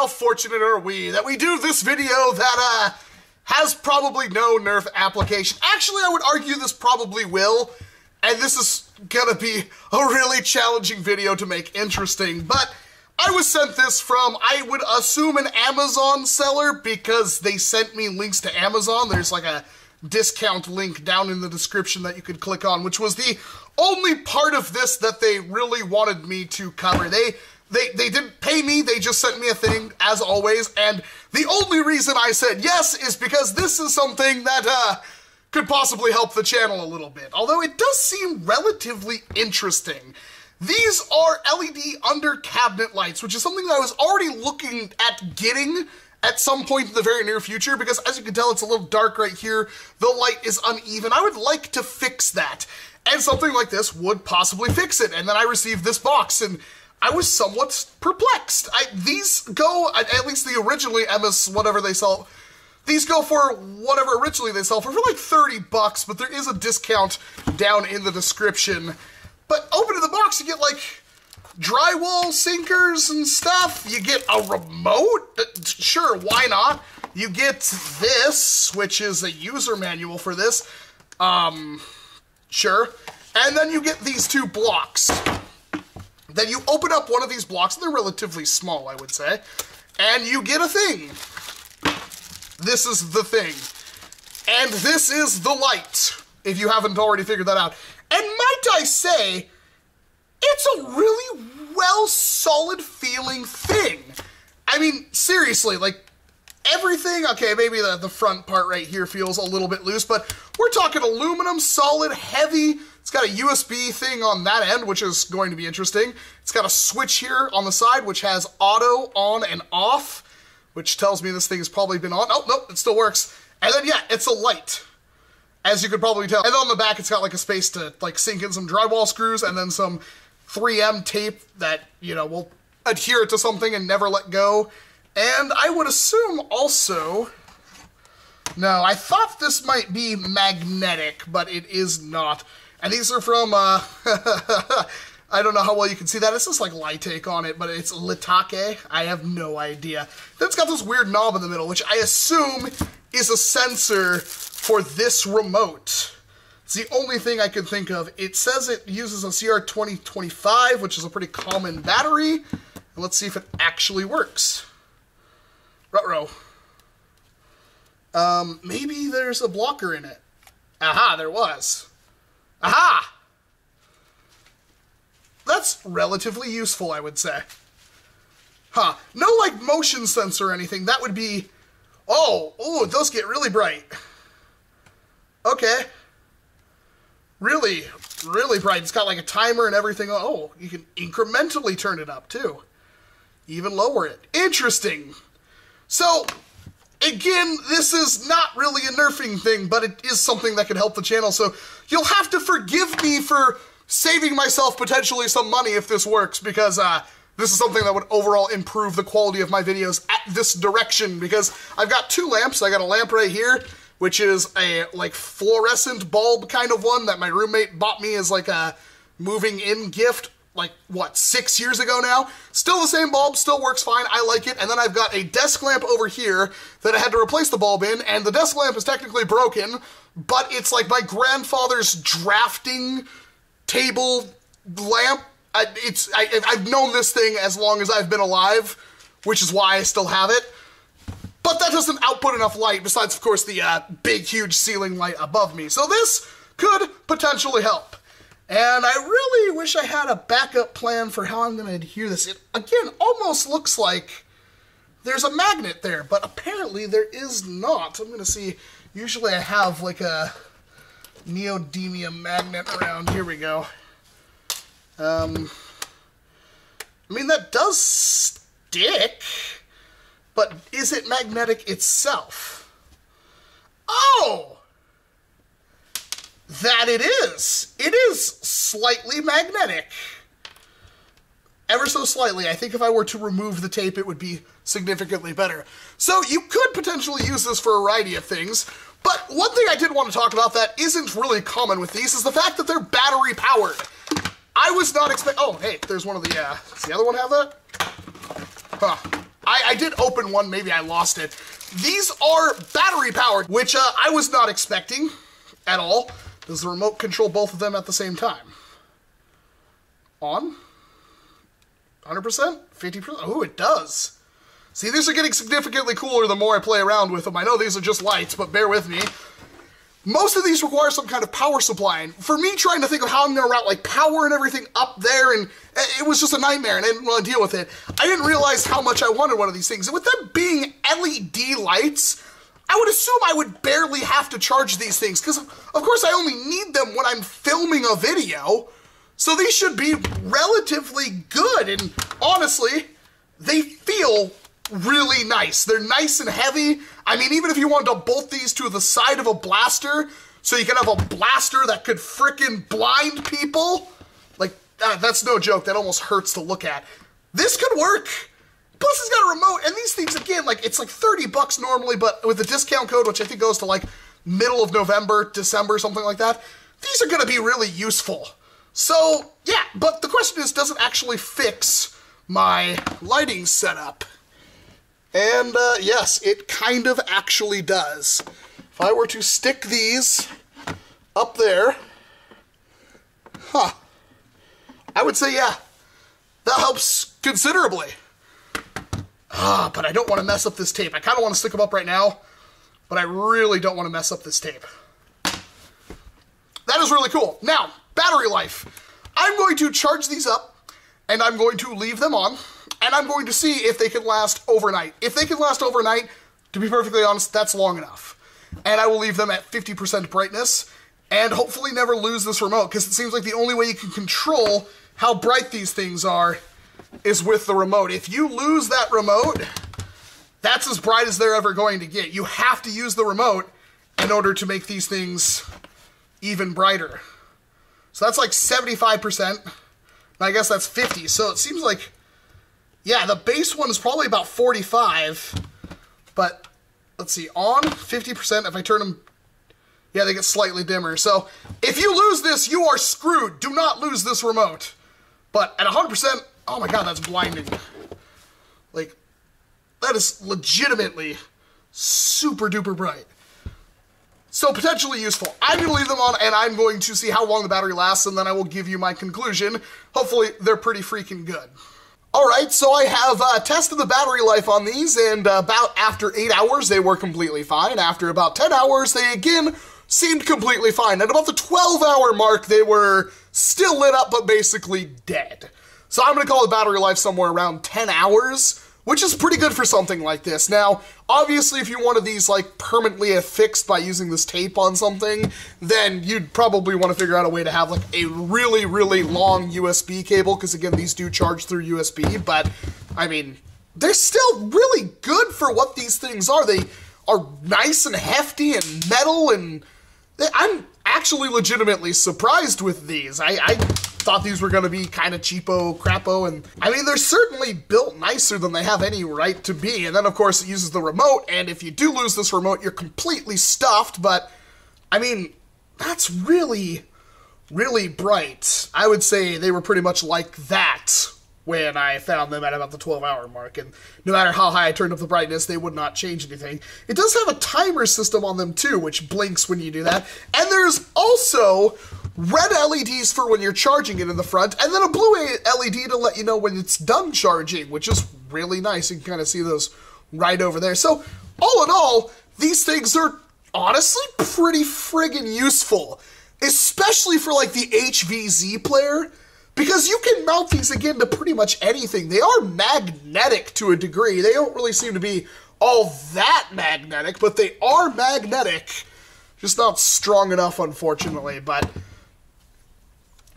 how fortunate are we that we do this video that, has probably no Nerf application. Actually, I would argue this probably will, and this is gonna be a really challenging video to make interesting, but I was sent this from, I would assume, an Amazon seller because they sent me links to Amazon. There's like a discount link down in the description that you could click on, which was the only part of this that they really wanted me to cover. They didn't pay me, they just sent me a thing, as always, and the only reason I said yes is because this is something that, could possibly help the channel a little bit. Although it does seem relatively interesting. These are LED under cabinet lights, which is something that I was already looking at getting at some point in the very near future, because as you can tell, it's a little dark right here. The light is uneven. I would like to fix that, and something like this would possibly fix it. And then I received this box, and I was somewhat perplexed. These go, at least the originally MS, whatever they sell, these go for whatever originally they sell for like 30 bucks, but there is a discount down in the description. But opening the box, you get like drywall sinkers and stuff. You get a remote. Sure, why not? You get this, which is a user manual for this. Sure. And then you get these two blocks. Then you open up one of these blocks, and they're relatively small, I would say, and you get a thing. This is the thing. And this is the light, if you haven't already figured that out. And might I say, it's a really well, solid feeling thing. I mean, seriously, like, everything, okay, maybe the front part right here feels a little bit loose, but we're talking aluminum, solid, heavy. It's got a USB thing on that end, which is going to be interesting. It's got a switch here on the side, which has auto on and off, which tells me this thing has probably been on. Oh, nope, it still works. And then, yeah, it's a light, as you could probably tell. And then on the back, it's got like a space to like sink in some drywall screws and then some 3M tape that, you know, will adhere to something and never let go. And I would assume also, no, I thought this might be magnetic, but it is not. And these are from, I don't know how well you can see that. It's just like Litake on it, but it's Litake. I have no idea. Then it's got this weird knob in the middle, which I assume is a sensor for this remote. It's the only thing I could think of. It says it uses a CR2025, which is a pretty common battery. And let's see if it actually works. Ruh-roh. Maybe there's a blocker in it. Aha, there was. Aha! That's relatively useful, I would say. Huh. No, like, motion sensor or anything. That would be... Oh, those get really bright. Okay. Really, really bright. It's got, like, a timer and everything. Oh, you can incrementally turn it up, too. Even lower it. Interesting. So, again, this is not really a nerfing thing, but it is something that could help the channel, so you'll have to forgive me for saving myself potentially some money if this works, because this is something that would overall improve the quality of my videos at this direction, because I've got two lamps. I got a lamp right here, which is a, like, fluorescent bulb kind of one that my roommate bought me as, like, a moving-in gift, like, what, 6 years ago now? Still the same bulb, still works fine, I like it. And then I've got a desk lamp over here that I had to replace the bulb in, and the desk lamp is technically broken, but it's like my grandfather's drafting table lamp. I've known this thing as long as I've been alive, which is why I still have it. But that doesn't output enough light, besides, of course, the big, huge ceiling light above me. So this could potentially help. And I really wish I had a backup plan for how I'm going to adhere this. It, again, almost looks like there's a magnet there, but apparently there is not. I'm going to see. Usually I have like a neodymium magnet around. Here we go. I mean, that does stick, but is it magnetic itself? Oh! That it is. It is slightly magnetic. Ever so slightly. I think if I were to remove the tape, it would be significantly better. So you could potentially use this for a variety of things, but one thing I did want to talk about that isn't really common with these is the fact that they're battery powered. I was not expecting... Oh, hey, there's one of the... does the other one have that? Huh. I did open one, maybe I lost it. These are battery powered, which I was not expecting at all. Does the remote control both of them at the same time? On? 100%? 50%? Oh, it does. See, these are getting significantly cooler the more I play around with them. I know these are just lights, but bear with me. Most of these require some kind of power supply, and for me trying to think of how I'm going to route like power and everything up there, and it was just a nightmare, and I didn't want to deal with it. I didn't realize how much I wanted one of these things, and with them being LED lights, I would assume I would barely have to charge these things, because of course I only need them when I'm filming a video, so these should be relatively good, and honestly, they feel really nice. They're nice and heavy. I mean, even if you wanted to bolt these to the side of a blaster, so you can have a blaster that could frickin' blind people, like, that's no joke. That almost hurts to look at. This could work. Plus, it's got a remote, and these things, again, like, it's like 30 bucks normally, but with the discount code, which I think goes to, like, middle of November, December, something like that, these are gonna be really useful. So, yeah, but the question is, does it actually fix my lighting setup? And, yes, it kind of actually does. If I were to stick these up there, I would say, yeah, that helps considerably. But I don't want to mess up this tape. I kind of want to stick them up right now, but I really don't want to mess up this tape. That is really cool. Now, battery life. I'm going to charge these up, and I'm going to leave them on, and I'm going to see if they can last overnight. If they can last overnight, to be perfectly honest, that's long enough. And I will leave them at 50% brightness, and hopefully never lose this remote, because it seems like the only way you can control how bright these things are is with the remote. If you lose that remote, that's as bright as they're ever going to get. You have to use the remote in order to make these things even brighter. So that's like 75%. And I guess that's 50. So it seems like, yeah, the base one is probably about 45. But let's see, on 50%, if I turn them, yeah, they get slightly dimmer. So if you lose this, you are screwed. Do not lose this remote. But at 100%, oh my god, that's blinding. Like, that is legitimately super duper bright. So potentially useful. I'm going to leave them on, and I'm going to see how long the battery lasts, and then I will give you my conclusion. Hopefully, they're pretty freaking good. Alright, so I have tested the battery life on these, and about after 8 hours, they were completely fine. After about 10 hours, they again seemed completely fine. At about the 12-hour mark, they were still lit up, but basically dead. So I'm going to call the battery life somewhere around 10 hours, which is pretty good for something like this. Now, obviously, if you wanted these, like, permanently affixed by using this tape on something, then you'd probably want to figure out a way to have, like, a really, really long USB cable, because, again, these do charge through USB, but, I mean, they're still really good for what these things are. They are nice and hefty and metal, and I'm actually legitimately surprised with these. I thought these were going to be kind of cheapo, crapo, and I mean, they're certainly built nicer than they have any right to be. And then, of course, it uses the remote, and if you do lose this remote, you're completely stuffed, but, I mean, that's really, really bright. I would say they were pretty much like that when I found them at about the 12-hour mark, and no matter how high I turned up the brightness, they would not change anything. It does have a timer system on them, too, which blinks when you do that, and there's also red LEDs for when you're charging it in the front, and then a blue LED to let you know when it's done charging, which is really nice. You can kind of see those right over there. So, all in all, these things are honestly pretty friggin' useful, especially for, like, the HVZ player, because you can mount these, again, to pretty much anything. They are magnetic to a degree. They don't really seem to be all that magnetic, but they are magnetic. Just not strong enough, unfortunately, but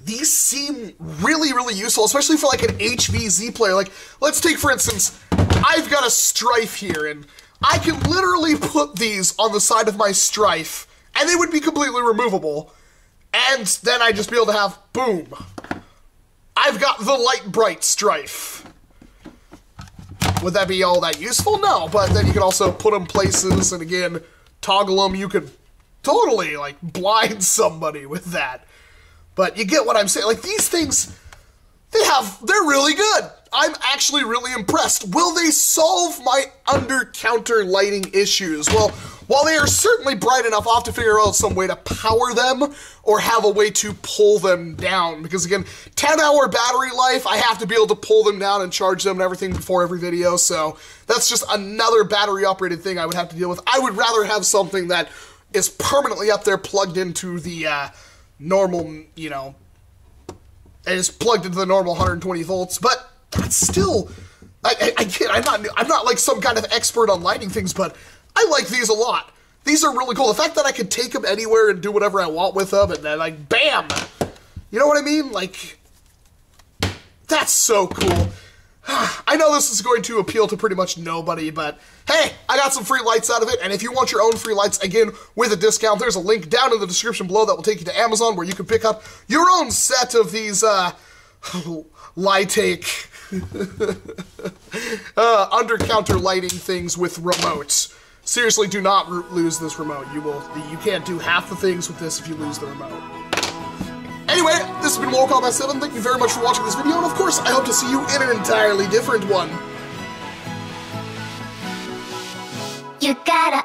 these seem really, really useful, especially for, like, an HVZ player. Like, let's take, for instance, I've got a Strife here, and I can literally put these on the side of my Strife, and they would be completely removable, and then I'd just be able to have, boom, I've got the light bright Strife. Would that be all that useful? No, but then you can also put them places, and again, toggle them. You could totally, like, blind somebody with that. But you get what I'm saying. Like, these things, they're really good. I'm actually really impressed. Will they solve my under-counter lighting issues? Well, while they are certainly bright enough, I'll have to figure out some way to power them or have a way to pull them down. Because again, 10-hour battery life, I have to be able to pull them down and charge them and everything before every video. So that's just another battery-operated thing I would have to deal with. I would rather have something that is permanently up there plugged into the normal, you know, is plugged into the normal 120 volts. But that's still, I'm not like some kind of expert on lighting things, but I like these a lot. These are really cool. The fact that I could take them anywhere and do whatever I want with them, and then like, bam! You know what I mean? Like, that's so cool. I know this is going to appeal to pretty much nobody, but hey, I got some free lights out of it, and if you want your own free lights, again, with a discount, there's a link down in the description below that will take you to Amazon where you can pick up your own set of these, Litake under-counter lighting things with remotes. Seriously, do not lose this remote. You can't do half the things with this if you lose the remote. Anyway, this has been Walcom S7. Thank you very much for watching this video, and of course, I hope to see you in an entirely different one. You gotta